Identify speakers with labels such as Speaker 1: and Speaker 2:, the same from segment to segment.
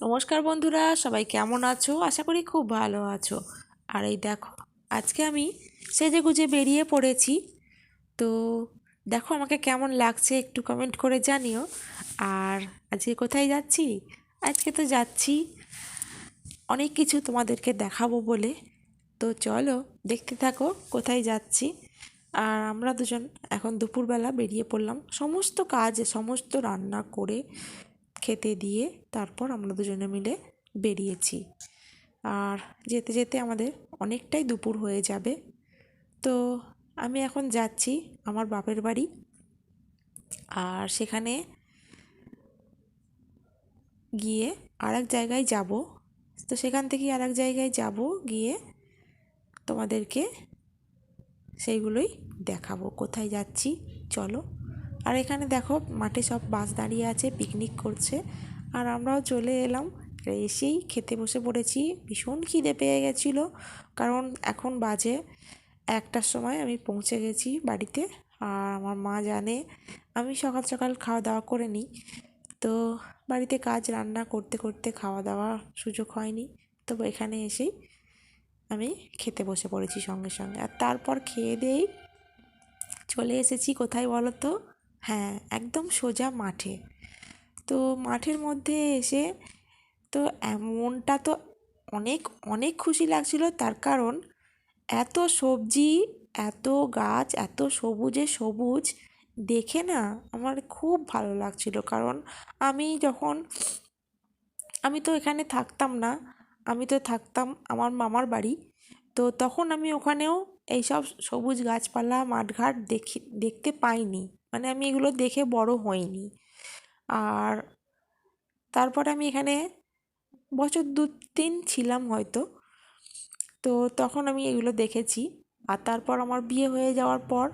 Speaker 1: নমস্কার বন্ধুরা, সবাই কেমন আছো? আশা করি খুব ভালো আছো। আর এই দেখো, আজকে আমি সেজেগুজে বেরিয়ে পড়েছি। তো দেখো আমাকে কেমন লাগছে একটু কমেন্ট করে জানিও। আর আজকে কোথায় যাচ্ছি? আজকে তো যাচ্ছি অনেক কিছু তোমাদেরকে দেখাবো বলে। তো চলো দেখতে থাকো কোথায় যাচ্ছি। আর আমরা দুজন এখন দুপুরবেলা বেরিয়ে পড়লাম, সমস্ত কাজ সমস্ত রান্না করে খেতে দিয়ে তারপর আমরা দুজনে মিলে বেরিয়েছি। আর যেতে যেতে আমাদের অনেকটাই দুপুর হয়ে যাবে। তো আমি এখন যাচ্ছি আমার বাপের বাড়ি। আর সেখানে গিয়ে আর এক জায়গায় যাব। তো সেখান থেকে আর এক জায়গায় যাব, গিয়ে তোমাদেরকে সেইগুলোই দেখাবো কোথায় যাচ্ছি। চলো। আর এখানে দেখো মাঠে সব বাস দাঁড়িয়ে আছে, পিকনিক করছে। আর আমরাও চলে এলাম, এসেই খেতে বসে পড়েছি। ভীষণ খিদে পেয়ে গেছিলো, কারণ এখন বাজে 1টার সময় আমি পৌঁছে গেছি বাড়িতে। আর আমার মা জানে আমি সকাল সকাল খাওয়া দাওয়া করে নিই। তো বাড়িতে কাজ রান্না করতে করতে খাওয়া দাওয়া সুযোগ হয়নি। তো এখানে এসেই আমি খেতে বসে পড়েছি সঙ্গে সঙ্গে। আর তারপর খেয়ে দিয়েই চলে এসেছি কোথায় বলো তো? হ্যাঁ, একদম সোজা মাঠে। তো মাঠের মধ্যে এসে তো মনটা তো অনেক অনেক খুশি লাগছিল, তার কারণ এত সবজি, এত গাছ, এত সবুজে সবুজ দেখে না আমার খুব ভালো লাগছিল। কারণ আমি যখন আমি তো এখানে থাকতাম না, আমি তো থাকতাম আমার মামার বাড়ি। তো তখন আমি ওখানেও এইসব সবুজ গাছপালা মাঠঘাট দেখতে পাইনি, মানে আমি এগুলো দেখে বড় হইনি। আর তারপর আমি এখানে বছর 2-3 ছিলাম হয়তো। তো তখন আমি এগুলো দেখেছি। আর তারপর আমার বিয়ে হয়ে যাওয়ার পর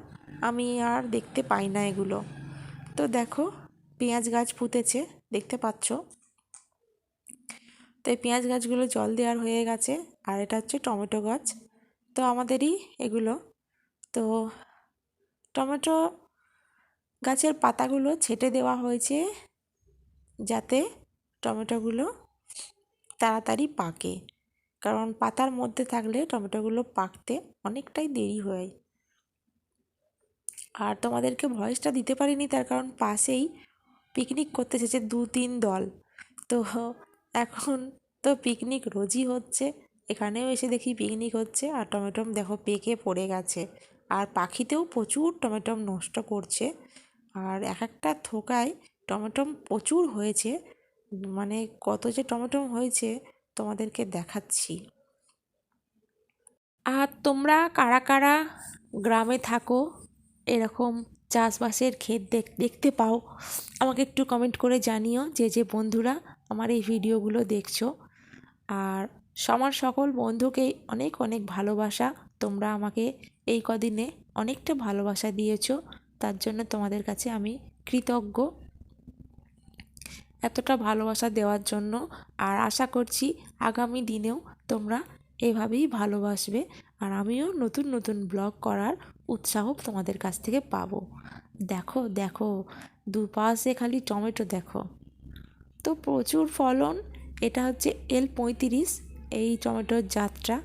Speaker 1: আমি আর দেখতে পাই না এগুলো। তো দেখো, পেঁয়াজ গাছ পুঁতেছে, দেখতে পাচ্ছ। তো এই পেঁয়াজ গাছগুলো জল দেওয়ার হয়ে গেছে। আর এটা হচ্ছে টমেটো গাছ। তো আমাদেরই এগুলো। তো টমেটো গাছের পাতাগুলো ছেঁটে দেওয়া হয়েছে, যাতে টমেটোগুলো তাড়াতাড়ি পাকে। কারণ পাতার মধ্যে থাকলে টমেটোগুলো পাকতে অনেকটাই দেরি হয়। আর তোমাদেরকে ভয়েসটা দিতে পারিনি, তার কারণ পাশেই পিকনিক করতে এসেছে 2-3 দল। তো এখন তো পিকনিক রোজই হচ্ছে, এখানেও এসে দেখি পিকনিক হচ্ছে। আর টমেটো দেখো পেকে পড়ে গেছে। আর পাখিতেও প্রচুর টমেটো নষ্ট করছে। আর এক একটা থোকায় টমেটো প্রচুর হয়েছে, মানে কত যে টমেটো হয়েছে তোমাদেরকে দেখাচ্ছি। আর তোমরা কারা কারা গ্রামে থাকো, এরকম চাষবাসের ক্ষেত দেখতে পাও, আমাকে একটু কমেন্ট করে জানিও, যে যে বন্ধুরা আমার এই ভিডিওগুলো দেখছো। আর আমার সকল বন্ধুকেই অনেক অনেক ভালোবাসা। তোমরা আমাকে এই কদিনে অনেকটা ভালোবাসা দিয়েছো, তার জন্য তোমাদের কাছে আমি কৃতজ্ঞ, এতটা ভালোবাসা দেওয়ার জন্য। আর আশা করছি আগামী দিনেও তোমরা এভাবেই ভালোবাসবে। আর আমিও নতুন নতুন ব্লগ করার উৎসাহ তোমাদের কাছ থেকে পাবো। দেখো দেখো, দুপাশে খালি টমেটো দেখো। তো প্রচুর ফলন। এটা হচ্ছে L35, এই টমেটোর জাতটা।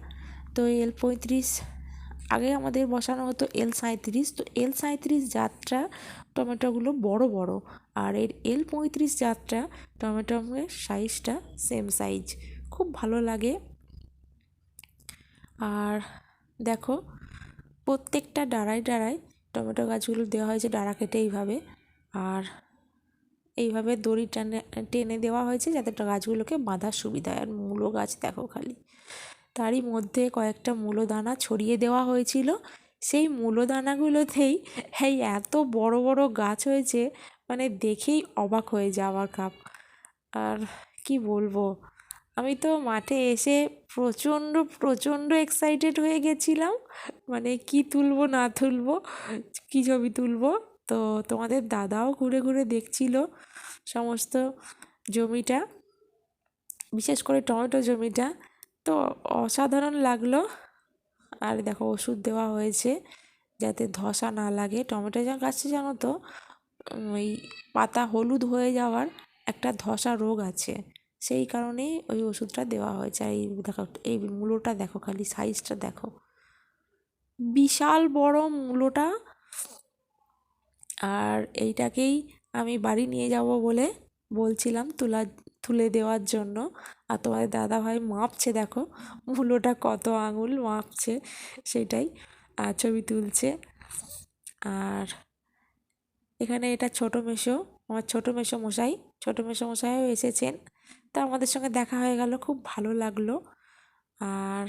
Speaker 1: তো L35 আগে আমাদের বসানো হতো L37। তো L37 জাতটা টমেটোগুলো বড় বড়। আর এর L35 জাতটা টমেটোর সাইজটা সেম সাইজ, খুব ভালো লাগে। আর দেখো, প্রত্যেকটা ডাঁড়ায় ডাঁড়ায় টমেটো গাছগুলো দেওয়া হয়েছে ডাঁড়া কেটে এইভাবে। আর এইভাবে দড়ি টেনে দেওয়া হয়েছে যাতে গাছগুলোকে বাঁধার সুবিধা হয়। আর মূলো গাছ দেখো খালি, তারই মধ্যে কয়েকটা মূলো দানা ছড়িয়ে দেওয়া হয়েছিল। সেই মূলো দানাগুলোতেই এই এত বড় বড় গাছ হয়েছে, মানে দেখেই অবাক হয়ে যাওয়ার কাপ। আর কি বলবো, আমি তো মাঠে এসে প্রচণ্ড প্রচণ্ড এক্সাইটেড হয়ে গেছিলাম, মানে কি তুলবো না তুলবো, কি ছবি তুলবো। তো তোমাদের দাদাও ঘুরে ঘুরে দেখছিল সমস্ত জমিটা, বিশেষ করে টমেটো জমিটা। তো অসাধারণ লাগলো। আর দেখো ওষুধ দেওয়া হয়েছে যাতে ধসা না লাগে। টমেটো গাছে জানো তো ওই পাতা হলুদ হয়ে যাওয়ার একটা ধসা রোগ আছে। সেই কারণেই ওই ওষুধটা দেওয়া হয়েছে। আর এই দেখো, এই মূলোটা দেখো, খালি সাইজটা দেখো, বিশাল বড় মূলোটা। আর এইটাকেই আমি বাড়ি নিয়ে যাব বলে বলছিলাম তুলে দেওয়ার জন্য। আর তোমাদের দাদাভাই মাপছে, দেখো মূলোটা কত আঙুল মাপছে সেটাই, আর ছবি তুলছে। আর এখানে এটা ছোটো মেসো, আমার ছোটো মেসো মশাইও এসেছেন, তা আমাদের সঙ্গে দেখা হয়ে গেল, খুব ভালো লাগলো। আর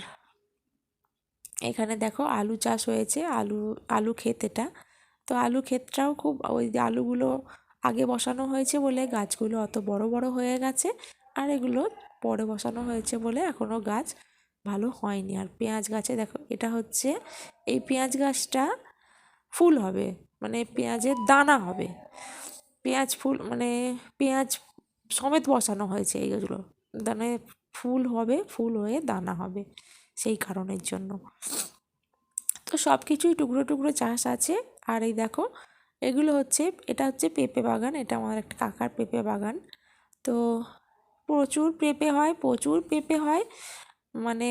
Speaker 1: এখানে দেখো আলু চাষ হয়েছে, আলু ক্ষেত এটা। তো আলু ক্ষেতটাও খুব, ওই যে আলুগুলো আগে বসানো হয়েছে বলে গাছগুলো অত বড় বড় হয়ে গেছে, আর এগুলো পরে বসানো হয়েছে বলে এখনও গাছ ভালো হয়নি। আর পেঁয়াজ গাছে দেখো, এটা হচ্ছে, এই পেঁয়াজ গাছটা ফুল হবে, মানে পেঁয়াজের দানা হবে, পেঁয়াজ ফুল মানে পেঁয়াজ সমেত বসানো হয়েছে এইগুলো, দানে ফুল হবে, ফুল হয়ে দানা হবে, সেই কারণের জন্য। তো সব কিছুই টুকরো টুকরো চাষ আছে। আর এই দেখো, এগুলো হচ্ছে, এটা হচ্ছে পেঁপে বাগান, এটা আমার একটা কাকার পেঁপে বাগান। তো প্রচুর পেঁপে হয়, মানে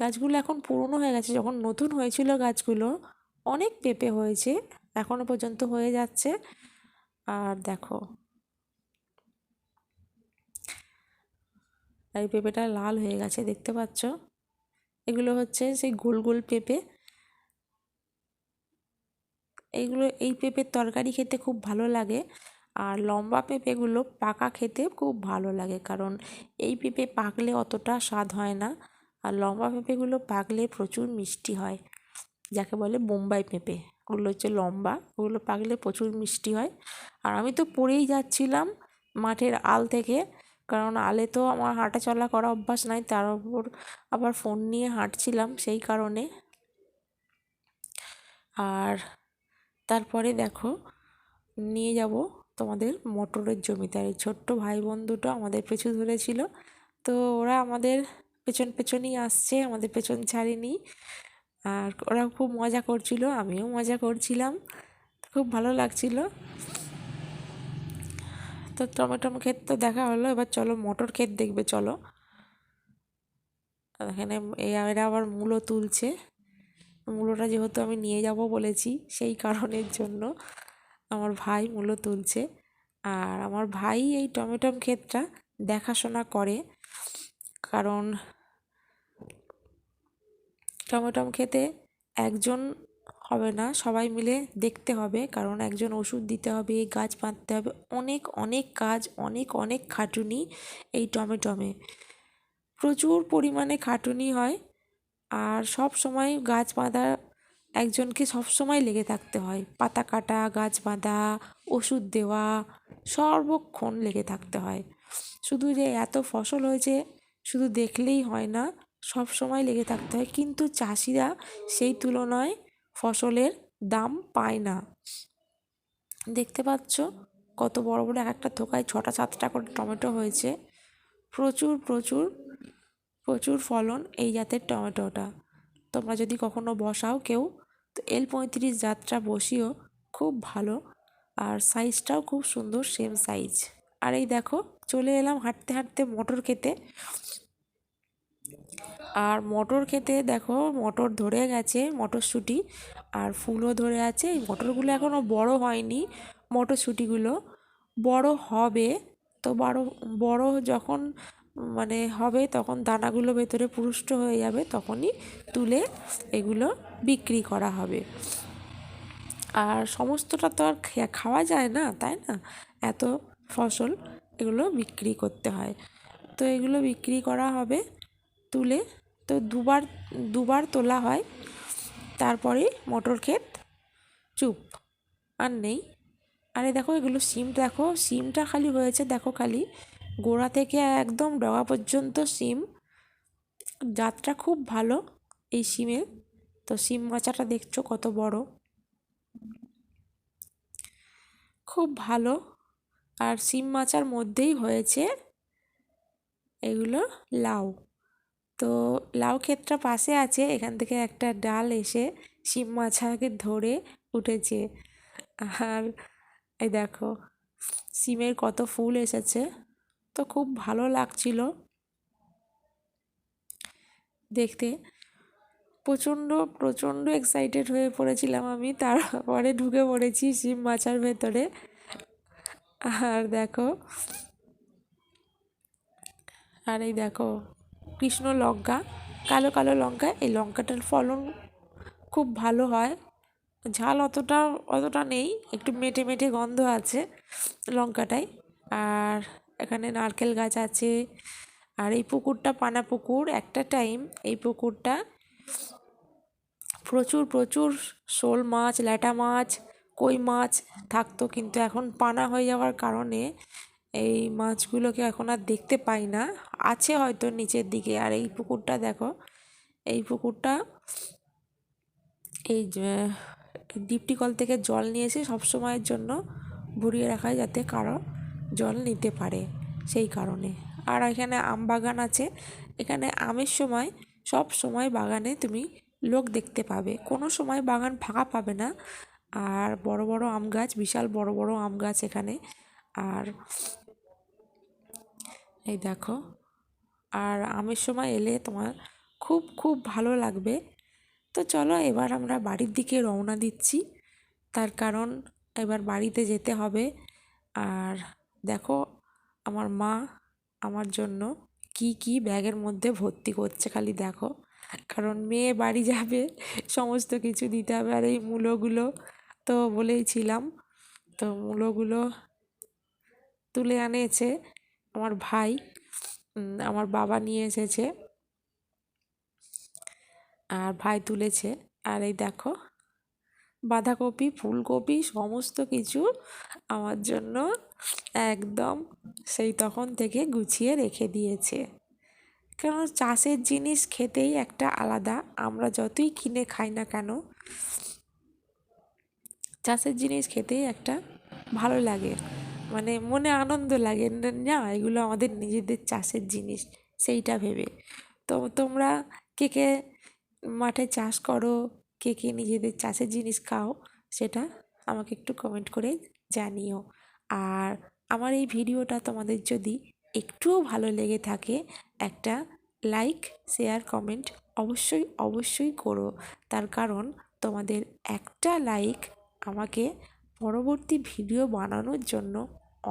Speaker 1: গাছগুলো এখন পুরনো হয়ে গেছে, যখন নতুন হয়েছিল গাছগুলো অনেক পেঁপে হয়েছে, এখনও পর্যন্ত হয়ে যাচ্ছে। আর দেখো, এই পেঁপেটা লাল হয়ে গেছে, দেখতে পাচ্ছ, এগুলো হচ্ছে সেই গোল গোল পেঁপে। এই পেঁপের তরকারি খেতে খুব ভালো লাগে। আর লম্বা পেঁপেগুলো পাকা খেতে খুব ভালো লাগে, কারণ এই পেঁপে পাকলে অতটা স্বাদ হয় না, আর লম্বা পেঁপেগুলো পাকলে প্রচুর মিষ্টি হয়, যাকে বলে বোম্বাই পেঁপে। ওগুলো হচ্ছে লম্বা, ওগুলো পাকলে প্রচুর মিষ্টি হয়। আর আমি তো পড়েই যাচ্ছিলাম মাঠের আল থেকে, কারণ আলে তো আমার হাঁটা চলা করা অভ্যাস নাই, তার উপর আবার ফোন নিয়ে হাঁটছিলাম, সেই কারণে। আর তারপরে দেখো, নিয়ে যাব তোমাদের মটরের জমিতে। আর এই ছোট্ট ভাই বোন দুটো আমাদের পিছু ধরেছিল, তো ওরা আমাদের পেছন পেছনই আসছে, আমাদের পেছন ছাড়েনি। আর ওরা খুব মজা করছিল, আমিও মজা করছিলাম, খুব ভালো লাগছিল। তো টমেটো ক্ষেত তো দেখা হলো, এবার চলো মটর ক্ষেত দেখবে, চলো। এখানে এরা আবার মূলো তুলছে, মূলোটা যেহেতু আমি নিয়ে যাব বলেছি, সেই কারণের জন্য আমার ভাই মূলো তুলছে। আর আমার ভাই এই টমেটো ক্ষেতটা দেখাশোনা করে, কারণ টমেটো ক্ষেতে একজন হবে না, সবাই মিলে দেখতে হবে, কারণ একজন ওষুধ দিতে হবে, গাছ বাঁধতে হবে, অনেক অনেক কাজ, অনেক অনেক খাটুনি এই টমেটোমে, প্রচুর পরিমাণে খাটুনি হয়। আর সব সময় গাছ বাঁধা, একজনকে সব সময় লেগে থাকতে হয়, পাতা কাটা, গাছ বাঁধা, ওষুধ দেওয়া, সর্বক্ষণ লেগে থাকতে হয়। শুধু যে এত ফসল হয়েছে শুধু দেখলেই হয় না, সব সময় লেগে থাকতে হয়, কিন্তু চাষিরা সেই তুলনায় ফসলের দাম পায় না। দেখতে পাচ্ছ কত বড় বড় এক একটা থোকায় 6টা 7টা করে টমেটো হয়েছে, প্রচুর প্রচুর প্রচুর ফলন এই জাতের টমেটোটা। তোমরা যদি কখনো বসাও কেউ, তো L35 জাতটা বসিও, খুব ভালো, আর সাইজটাও খুব সুন্দর, সেম সাইজ। আর এই দেখো, চলে এলাম হাঁটতে হাঁটতে মটর খেতে। আর মটর খেতে দেখো, মটর ধরে গেছে, মটরশুঁটি, আর ফুলও ধরে আছে। এই মটরগুলো এখনও বড় হয়নি, মটরশুঁটিগুলো বড় হবে। তো বড় বড় যখন মানে হবে, তখন দানাগুলো ভেতরে পুষ্ট হয়ে যাবে, তখনই তুলে এগুলো বিক্রি করা হবে। আর সমস্তটা তো আর খাওয়া যায় না, তাই না, এত ফসল, এগুলো বিক্রি করতে হয়। তো এগুলো বিক্রি করা হবে তুলে, তো দুবার দুবার তোলা হয়, তারপরে মটর ক্ষেত চুপ, আর নেই। আরে দেখো, এগুলো সিম, দেখো সিমটা খালি হয়েছে, দেখো খালি গোড়া থেকে একদম ডগা পর্যন্ত সিম, জাতটা খুব ভালো এই সিমের। তো সিম মাচাটা দেখছো কত বড়, খুব ভালো। আর সিম মাচার মধ্যেই হয়েছে এগুলো লাউ। তো লাউ ক্ষেতটা পাশে আছে, এখান থেকে একটা ডাল এসে শিম মাছাকে ধরে উঠেছে। আর এই দেখো, সিমের কত ফুল এসেছে, তো খুব ভালো লাগছিল দেখতে। প্রচণ্ড প্রচণ্ড এক্সাইটেড হয়ে পড়েছিলাম আমি, তারপরে ঢুকে পড়েছি শিম মাচার ভেতরে। আর দেখো, আর এই দেখো কৃষ্ণ লঙ্কা, কালো কালো লঙ্কা, এই লঙ্কাটার ফলন খুব ভালো হয়। ঝাল অতটা অতটা নেই, একটু মেটে মেটে গন্ধ আছে লঙ্কাটায়। আর এখানে নারকেল গাছ আছে। আর এই পুকুরটা পানা পুকুর, একটা টাইম এই পুকুরটা প্রচুর প্রচুর শোল মাছ, ল্যাটা মাছ, কই মাছ থাকতো, কিন্তু এখন পানা হয়ে যাওয়ার কারণে এই মাছগুলোকে এখন আর দেখতে পাই না। আছে হয়তো নিচের দিকে। আর এই পুকুরটা দেখো, এই পুকুরটা এই ডিপটি কল থেকে জল নিয়ে এসে সবসময়ের জন্য ভরিয়ে রাখা হয়, যাতে কারো জল নিতে পারে, সেই কারণে। আর এখানে আম বাগান আছে। এখানে আমের সময় সব সময় বাগানে তুমি লোক দেখতে পাবে, কোনো সময় বাগান ফাঁকা পাবে না। আর বড় বড় আম গাছ, বিশাল বড় বড় আম গাছ এখানে। আর এই দেখো, আর আমের সময় এলে তোমার খুব খুব ভালো লাগবে। তো চলো এবার আমরা বাড়ির দিকে রওনা দিচ্ছি, তার কারণ এবার বাড়িতে যেতে হবে। আর দেখো আমার মা আমার জন্য কি কি ব্যাগের মধ্যে ভর্তি করছে, খালি দেখো। কারণ মেয়ে বাড়ি যাবে, সমস্ত কিছু দিতে হবে। আর এই মূলোগুলো তো বলেইছিলাম, তো মূলোগুলো তুলে আনিয়েছে আমার ভাই, আমার বাবা নিয়ে এসেছে আর ভাই তুলেছে। আর এই দেখো বাঁধাকপি, ফুলকপি সমস্ত কিছু আমার জন্য একদম সেই তখন থেকে গুছিয়ে রেখে দিয়েছে। কারণ চাষের জিনিস খেতেই একটা আলাদা, আমরা যতই কিনে খাই না কেন, চাষের জিনিস খেতেই একটা ভালো লাগে, মানে মনে আনন্দ লাগে না, এগুলো আমাদের নিজেদের চাষের জিনিস, সেইটা ভেবে। তো তোমরা কে কে মাঠে চাষ করো, কে কে নিজেদের চাষের জিনিস খাও, সেটা আমাকে একটু কমেন্ট করে জানিও। আর আমার এই ভিডিওটা তোমাদের যদি একটুও ভালো লেগে থাকে, একটা লাইক, শেয়ার, কমেন্ট অবশ্যই অবশ্যই করো। তার কারণ তোমাদের একটা লাইক আমাকে পরবর্তী ভিডিও বানানোর জন্য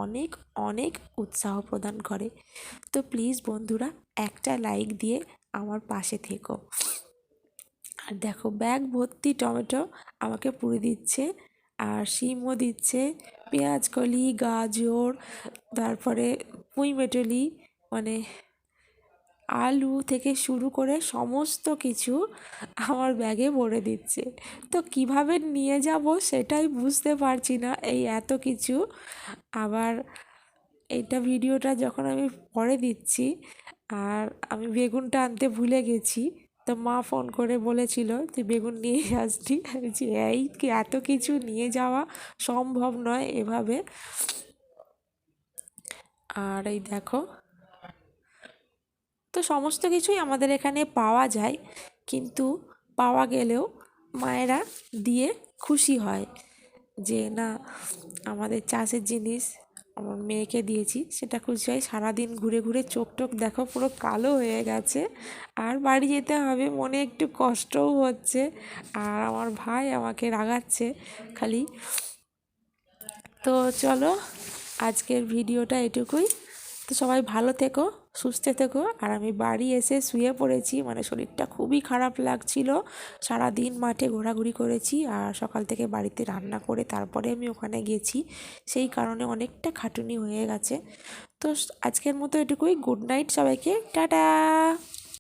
Speaker 1: অনেক অনেক উৎসাহ প্রদান করে। তো প্লিজ বন্ধুরা, একটা লাইক দিয়ে আমার পাশে থেকো। আর দেখো ব্যাগ ভর্তি টমেটো আমাকে পুড়ে দিচ্ছে, আর শিমও দিচ্ছে, পেঁয়াজ কলি, গাজর, তারপরে পুঁই মেটলি, মানে আলু থেকে শুরু করে সমস্ত কিছু আমার ব্যাগে ভরে দিচ্ছে। তো কিভাবে নিয়ে যাব সেটাই বুঝতে পারছি না, এই এত কিছু। আবার এইটা ভিডিওটা যখন আমি পরে দিচ্ছি, আর আমি বেগুনটা আনতে ভুলে গেছি, তো মা ফোন করে বলেছিল তুই বেগুন নিয়ে আসবি। আমি বলছি এই এত কিছু নিয়ে যাওয়া সম্ভব নয় এভাবে। আর এই দেখো, তো সমস্ত কিছুই আমাদের এখানে পাওয়া যায়, কিন্তু পাওয়া গেলেও মায়েরা দিয়ে খুশি হয় যে না আমাদের চাষের জিনিস আমার মেয়েকে দিয়েছি, সেটা খুশি হয়। সারাদিন ঘুরে ঘুরে চোখ টোক দেখো পুরো কালো হয়ে গেছে। আর বাড়ি যেতে হবে, মনে একটু কষ্টও হচ্ছে। আর আমার ভাই আমাকে রাগাচ্ছে খালি। তো চলো আজকের ভিডিওটা এটুকুই। তো সবাই ভালো থেকো, সুস্থ থেকো। আর আমি বাড়ি এসে শুয়ে পড়েছি, মানে শরীরটা খুবই খারাপ লাগছিল। সারাদিন মাঠে ঘোরাঘুরি করেছি, আর সকাল থেকে বাড়িতে রান্না করে তারপরে আমি ওখানে গেছি, সেই কারণে অনেকটা খাটুনি হয়ে গেছে। তো আজকের মতো এটুকুই। গুড নাইট সবাইকে, টাটা।